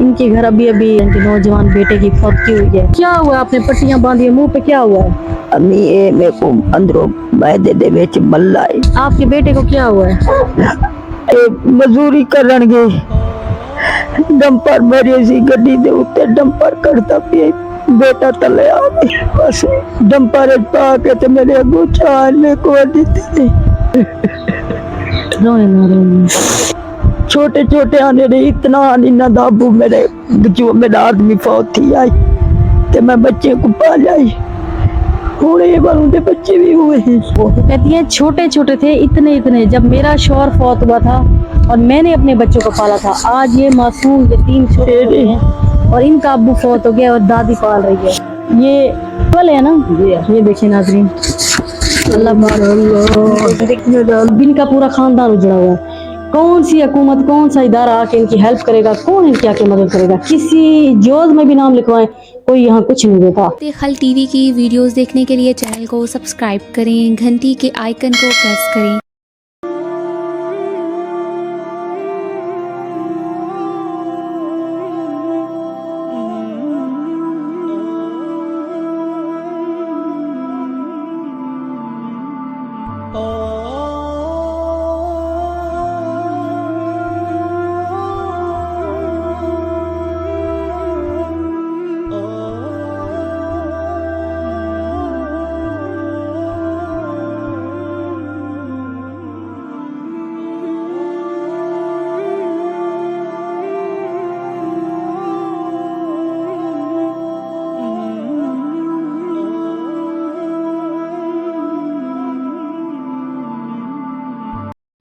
इनके घर अभी अभी इनके नौजवान बेटे की फौतगी हुई है। क्या हुआ, आपने पट्टियां बांधी है, मुंह पे क्या हुआ है? अम्मी ये मेरे को अंदरों मैदे दे विच मल्ला है। आपके बेटे को क्या हुआ है? ये मजदूरी करन गए, डंपर मेरी सी गड्डी दे उत्ते डंपर करता पिए, बेटा तले आ गया, बस डंपर पा के ते मेरे अगू चाल में को दिते। रोए ना रोए। छोटे छोटे आने रे इतना इन्ना दाबू मेरे जो मेरा आदमी फौत थी आई ते मैं बच्चे को पाला आई, हुणे ये बालों दे बच्चे भी हुए हैं। वो कहती है छोटे छोटे थे इतने इतने, जब मेरा शौहर फौत हुआ था और मैंने अपने बच्चों को पाला था, आज ये मासूम यतीम छोटे हैं और इनका अब्बू फौत हो गया और दादी पाल रही है। ये पल है ना, ये देखिए नाज़रीन, अल्लाह इनका पूरा खानदान उजड़ा हुआ है। कौन सी हुकूमत, कौन सा इदारा आके इनकी हेल्प करेगा, कौन इनकी आके मदद करेगा? किसी जोज में भी नाम लिखवाएं, कोई यहाँ कुछ नहीं देता। खल टीवी की वीडियोस देखने के लिए चैनल को सब्सक्राइब करें, घंटी के आइकन को प्रेस करें।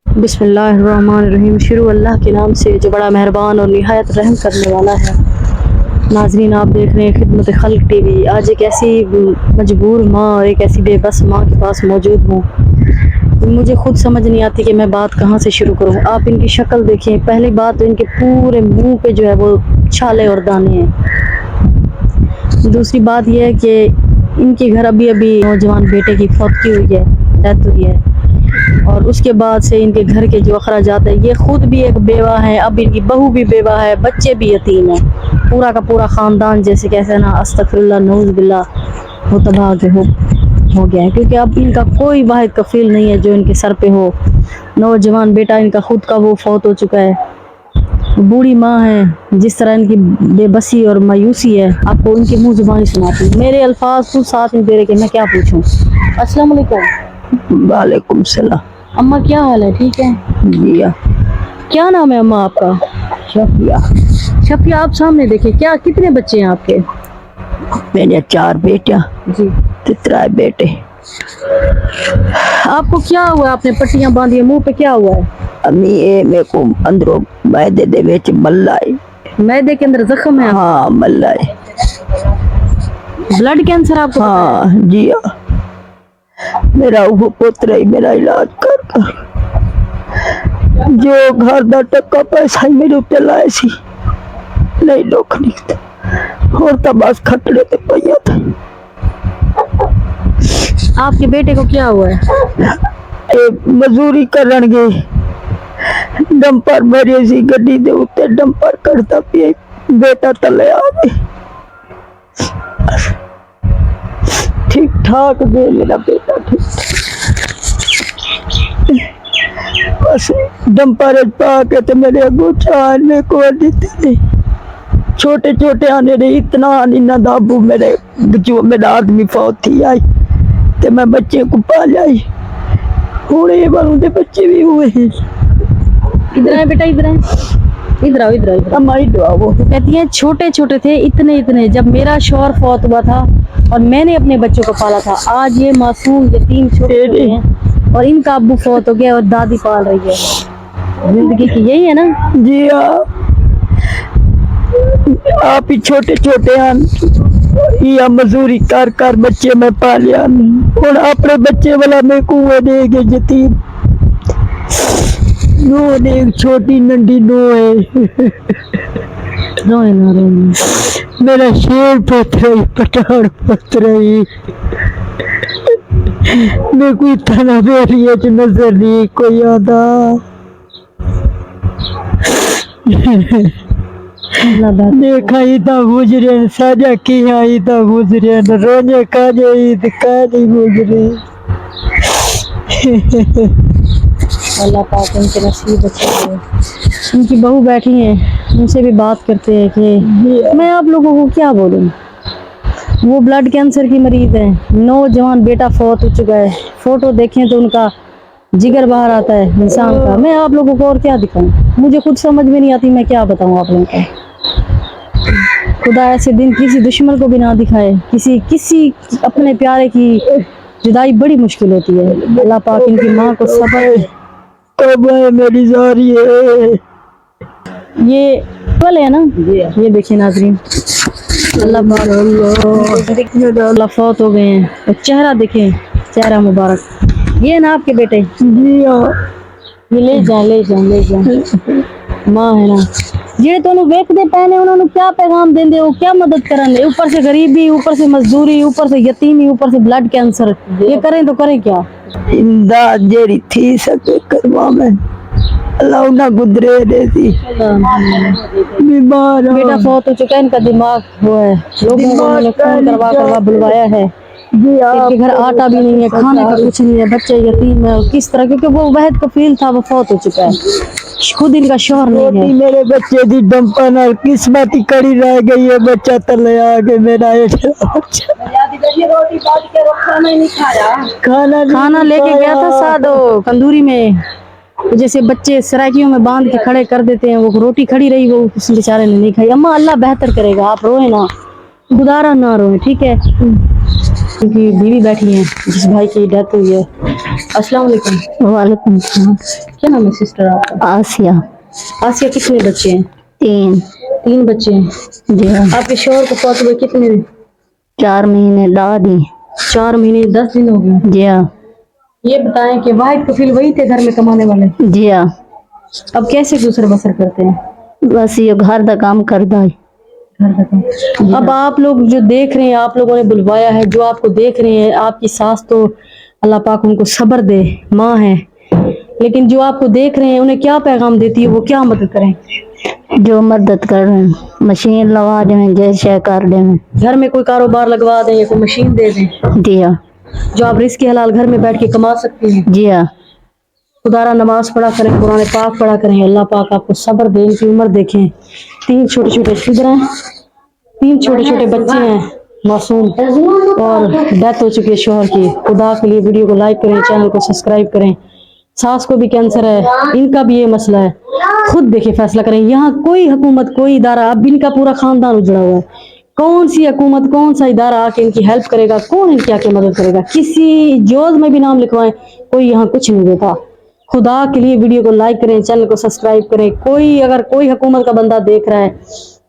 बिस्मिल्लाहिर्रहमानिर्रहीम। शुरू अल्लाह के नाम से जो बड़ा मेहरबान और निहायत रहम करने वाला है। नाजरीन, आप देख रहे हैं खिदमत खल्क टीवी। आज एक ऐसी मजबूर माँ और एक ऐसी बेबस माँ के पास मौजूद हूँ। मुझे खुद समझ नहीं आती कि मैं बात कहाँ से शुरू करूँ। आप इनकी शक्ल देखें। पहली बात तो इनके पूरे मुंह पे जो है वो छाले और दाने हैं। दूसरी बात यह है कि इनके घर अभी अभी नौजवान बेटे की फौतगी हुई है, डेथ हुई है, और उसके बाद से इनके घर के जो अखराजात है, ये खुद भी एक बेवा है, अब इनकी बहू भी बेवा है, बच्चे भी यतीम हैं, पूरा का पूरा ख़ानदान जैसे कैसे ना अस्तगफिरुल्लाह नऊज़ बिल्लाह वो तबाह हो गया है। क्योंकि अब इनका कोई वाहिद कफील नहीं है जो इनके सर पे हो। नौजवान बेटा इनका खुद का वो फौत हो चुका है, बूढ़ी माँ है, जिस तरह इनकी बेबसी और मायूसी है आपको उनकी मुँह ज़ुबानी सुनाती हूँ। मेरे अल्फाज खुद साथ नहीं दे रहे कि मैं क्या पूछूँ। अस्सलाम वालेकुम। वालेकुम सलाम। अम्मा क्या हाल है, ठीक है? जी क्या नाम है अम्मा आपका? शफिया। शफिया, आप सामने देखिए, क्या कितने बच्चे हैं आपके? मेरे 4 बेटियां जी, ते 3 बेटे। आपको क्या हुआ, आपने पट्टियां बांधी है, मुंह पे क्या हुआ है? अम्मी ये मेरे को अंदरों मैदे दे विच मल्ला है। मैदे के अंदर जख्म है? हाँ मल्ला है। ब्लड कैंसर आपको? हाँ जी हाँ। मेरा वो पुत्र ही मेरा इलाज कर जो घर दा टक्का पैसा ही मेरे उत्ते लाए सी, नहीं दुख नहीं और तो बस खटड़े ते पइया था। आपके बेटे को क्या हुआ है? ये मजदूरी करन गए, डंपर मेरी सी गड्डी दे उत्ते डंपर करता पिए, बेटा तले आ गया, ठीक ठाक दे मेरा बेटा ठीक, बस डंपर पा के ते मेरे अगू चाल में को दिते। छोटे छोटे आने रे इतना इन्ना दाबू मेरे जो मेरा आदमी फौत थी आई ते मैं बच्चे को पाला आई, हुणे ये बालों दे बच्चे भी हुए हैं। इधर आए बेटा, इधर आए, इधर आओ, इधर आओ। हमारी दुआ वो कहती हैं छोटे छोटे थे इतने इतने, जब मेरा शौहर फौत हुआ था और मैंने अपने बच्चों को पाला था, आज ये मासूम यतीम छोटे हैं और इनका अब्बू फौत हो गया और दादी पाल रही है। जिंदगी की यही है ना। जी हाँ, आप ही छोटे छोटे या मजदूरी कर कर बच्चे में पालिया और अपने बच्चे वाला में कुएं देगे यतीम नो ने एक छोटी नंडी नो है। रोए ना रोए। मेरा शेर पुत्र ही पठान पुत्र ही मैं कोई तना बेरिए च नजर नहीं कोई आता اللہ بہتر دیکھا عید گزرے سجا کیا عید گزرے رونے کھانے عید کھانے گزرے اللہ پاک ان کے نصیب اچھے کرے. ان کی بہو بیٹھی ہیں, ان سے بھی بات کرتے ہیں کہ میں آپ لوگوں کو کیا بولوں. وہ بلڈ کینسر کی مریض ہے, نوجوان بیٹا فوت ہو چکا ہے. فوٹو دیکھیں تو ان کا جگر باہر آتا ہے انسان کا. میں آپ لوگوں کو اور کیا دکھاؤں, مجھے خود سمجھ میں نہیں آتی میں کیا بتاؤں آپ لوگوں کو. خدا ایسے دن کسی دشمن کو بھی نہ دکھائے. کسی اپنے پیارے کی جدائی بڑی مشکل ہوتی ہے. اللہ پاک ان کی ماں کو صبر دے. کب ہے میری زاری ہے. یہ پل ہے نا, یہ دیکھیں ناظرین, اللہ پاک اللہ فوت ہو گئے ہیں. اور چہرہ دیکھیں, چہرہ مبارک. یہ نا آپ کے بیٹے, جی ہاں یہ لے جائیں ماں ہے نا. یہ تو ویکتے پہنے انہوں نے کیا پیغام دیں دے, کیا مدد کریں دے. اوپر سے غریبی, اوپر سے مزدوری, اوپر سے یتیمی, اوپر سے بلڈ کینسر. یہ کریں تو کریں کیا. امداد جیڑی تھی سکے کروا میں اللہ انہیں گدرے دے دی. بیمار بیٹا فوت ہو چکا ہے, ان کا دماغ ہوا ہے. لوگوں کو انہوں نے فون کروا بلوایا ہے. جی ان کے گھر آٹا بھی نہیں ہے, کھانے کا کچھ نہیں ہے, بچے یتیم ہے. کس طرح, کیونکہ وہ وحد کفیل تھا, وہ فوت ہو چکا ہے. خود ان کا شوہر نہیں ہے. میرے بچے دی ڈمپا نال قسمت ہی کڑی رہ گئی ہے. بچہ تلے آ کے میرا کھانا لے کے گیا تھا سادو تندوری میں, جیسے بچے سرائکیوں میں باندھ کے کھڑے کر دیتے ہیں. وہ روٹی کھڑی رہی, وہ اس بیچارے نے نہیں کھائی. اماں اللہ بہتر کرے گا, آپ روئے نا, گزارا نہ روئے, ٹھیک ہے. کیونکہ بیوی بیٹھی ہیں جس بھائی کی ڈیتھ ہوئی ہے. السلام علیکم. وعلیکم السلام. کیا نام ہے سسٹر آپ کا؟ آسیہ. آسیہ, کتنے بچے ہیں؟ 3. 3 بچے ہیں. جی ہاں. آپ کے شوہر کو فوت ہوئے کتنے دن؟ 4 مہینے دادی. 4 مہینے 10 دن ہو گئے. جی ہاں. یہ بتائیں کہ واحد کفیل وہی تھے گھر میں کمانے والے؟ جی ہاں. اب کیسے گزر بسر کرتے ہیں؟ بس یہ گھر دا کام کردا ہے. اب آپ لوگ جو دیکھ رہے ہیں, آپ لوگوں نے بلوایا ہے, جو آپ کو دیکھ رہے ہیں, آپ کی ساس تو اللہ پاک ان کو صبر دے, ماں ہے. لیکن جو آپ کو دیکھ رہے ہیں انہیں کیا پیغام دیتی ہے, وہ کیا مدد کریں؟ جو مدد کر رہے ہیں, مشین لگا دیں, جیسے کر دیں. گھر میں کوئی کاروبار لگوا دیں یا کوئی مشین دے دیں, جی ہاں. جو آپ رزق حلال گھر میں بیٹھ کے کما سکتے ہیں. جی ہاں. خدارا نماز پڑھا کریں, قرآن پاک پڑھا کریں. اللہ پاک آپ کو صبر دے. ان کی عمر دیکھیں, 3 چھوٹے چھوٹے شدر ہیں, 3 چھوٹے چھوٹے بچے ہیں معصوم, اور ڈیتھ ہو چکی ہے شوہر کی. خدا کے لیے ویڈیو کو لائک کریں, چینل کو سبسکرائب کریں. ساس کو بھی کینسر ہے, ان کا بھی یہ مسئلہ ہے. خود دیکھیں, فیصلہ کریں. یہاں کوئی حکومت, کوئی ادارہ, اب ان کا پورا خاندان اجڑا ہوا ہے. کون سی حکومت, کون سا ادارہ آ کے ان کی ہیلپ کرے گا؟ کون ان کی آ کے مدد کرے گا؟ کسی جوز میں بھی نام لکھوائیں, کوئی یہاں کچھ نہیں دیتا. خدا کے لیے ویڈیو کو لائک کریں, چینل کو سبسکرائب کریں. اگر کوئی حکومت کا بندہ دیکھ رہا ہے,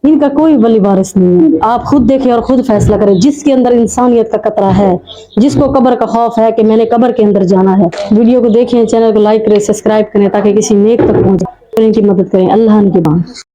ان کا کوئی ولی وارث نہیں ہے. آپ خود دیکھیں اور خود فیصلہ کریں. جس کے اندر انسانیت کا قطرہ ہے, جس کو قبر کا خوف ہے کہ میں نے قبر کے اندر جانا ہے, ویڈیو کو دیکھیں, چینل کو لائک کریں, سبسکرائب کریں, تاکہ کسی نیک تک پہنچے, ان کی مدد کریں. اللہ ان کی بات.